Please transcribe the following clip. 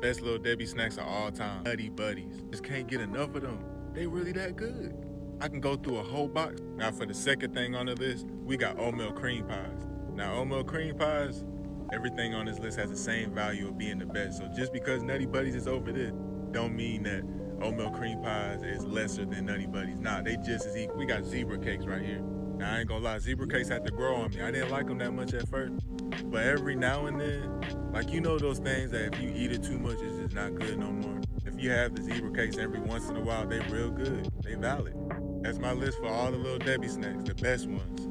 Best Lil Debbie Snacks of all time. Nutty Buddies. Just can't get enough of them. They really that good. I can go through a whole box. Now for the second thing on the list, we got oatmeal cream pies. Now oatmeal cream pies, everything on this list has the same value of being the best. So just because Nutty Buddies is over this, don't mean that oatmeal cream pies is lesser than Nutty Buddies. Nah, they just as equal. We got zebra cakes right here. Now I ain't gonna lie, zebra cakes had to grow on me. I didn't like them that much at first. But every now and then, like you know those things that if you eat it too much, it's just not good no more. If you have the zebra cakes every once in a while, they real good. They valid. That's my list for all the Lil Debbie Snacks, the best ones.